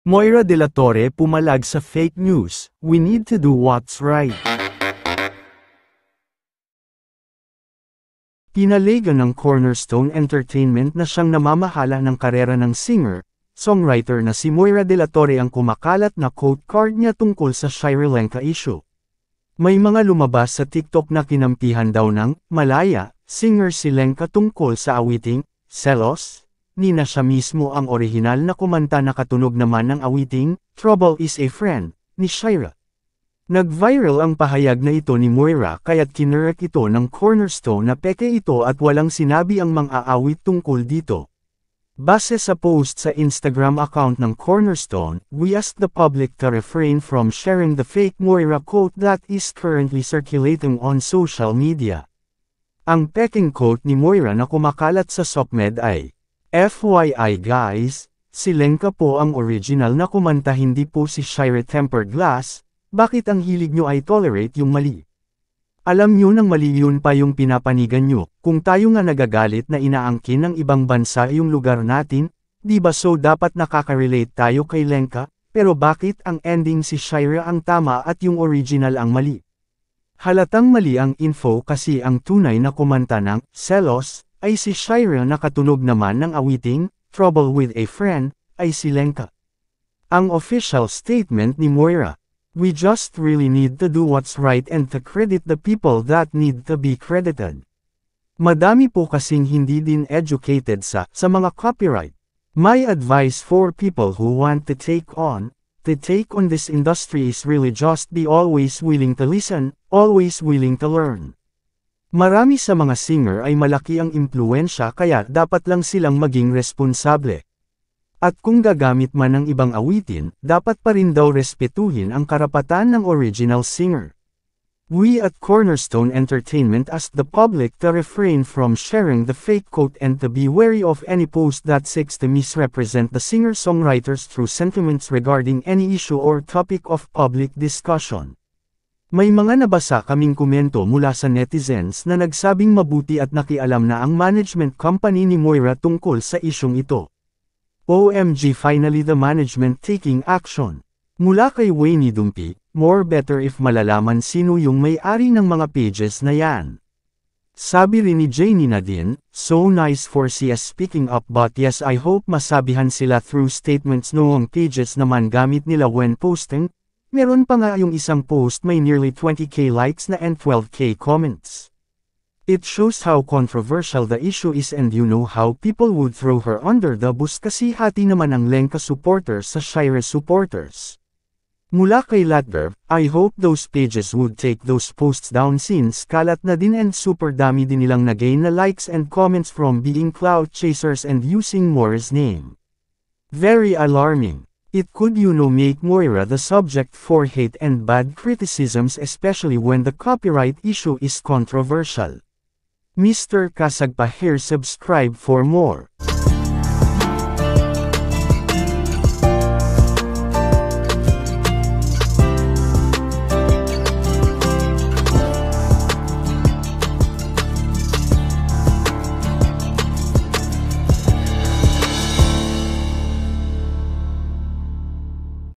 Moira De La Torre pumalag sa fake news, "We need to do what's right." Pinaligan ng Cornerstone Entertainment na siyang namamahala ng karera ng singer, songwriter na si Moira De La Torre ang kumakalat na quote card niya tungkol sa Sri Lanka issue. May mga lumabas sa TikTok na kinampihan daw ng Malaya singer si Lenka tungkol sa awiting Selos. Ni na siya mismo ang orihinal na kumanta na katunog naman ng awiting Trouble Is a Friend ni Shira. Nag-viral ang pahayag na ito ni Moira kaya't kinurek ito ng Cornerstone na peke ito at walang sinabi ang mang-aawit tungkol dito. Base sa post sa Instagram account ng Cornerstone, "We ask the public to refrain from sharing the fake Moira quote that is currently circulating on social media." Ang peking quote ni Moira na kumakalat sa SOCMED ay, "FYI guys, si Lenka po ang original na kumanta, hindi po si Shira Tempered Glass, bakit ang hilig nyo ay tolerate yung mali? Alam nyo nang mali yun pa yung pinapanigan nyo, kung tayo nga nagagalit na inaangkin ng ibang bansa yung lugar natin, di ba so dapat nakaka-relate tayo kay Lenka, pero bakit ang ending si Shira ang tama at yung original ang mali? Halatang mali ang info kasi ang tunay na kumanta ng Selos ay si Shira na katunog naman ng awiting Trouble with a Friend ay si Lenka." Ang official statement ni Moira, "We just really need to do what's right and to credit the people that need to be credited. Madami po kasing hindi din educated sa mga copyright. My advice for people who want to take on this industry is really just be always willing to listen, always willing to learn. Marami sa mga singer ay malaki ang impluwensya kaya dapat lang silang maging responsable. At kung gagamit man ng ibang awitin, dapat pa rin daw respetuhin ang karapatan ng original singer. We at Cornerstone Entertainment ask the public to refrain from sharing the fake quote and to be wary of any post that seeks to misrepresent the singer-songwriter's true sentiments regarding any issue or topic of public discussion." May mga nabasa kaming komento mula sa netizens na nagsabing mabuti at nakialam na ang management company ni Moira tungkol sa isyong ito. OMG, finally the management taking action. Mula kay Wayne Dumpi, "More better if malalaman sino yung may-ari ng mga pages na yan." Sabi rin ni Janie Nadine, "So nice for CS speaking up, but yes, I hope masabihan sila through statements noong pages naman gamit nila when posting." Meron pa nga yung isang post may nearly 20k likes na and 12k comments. It shows how controversial the issue is and you know how people would throw her under the bus kasi hati naman ang Lenka supporters sa Shira supporters. Mula kay Latverb, "I hope those pages would take those posts down since kalat na din and super dami din nilang nagain na likes and comments from being clout chasers and using Moira's name. Very alarming. It could make Moira the subject for hate and bad criticisms, especially when the copyright issue is controversial." Mr. Kasagpa here, subscribe for more.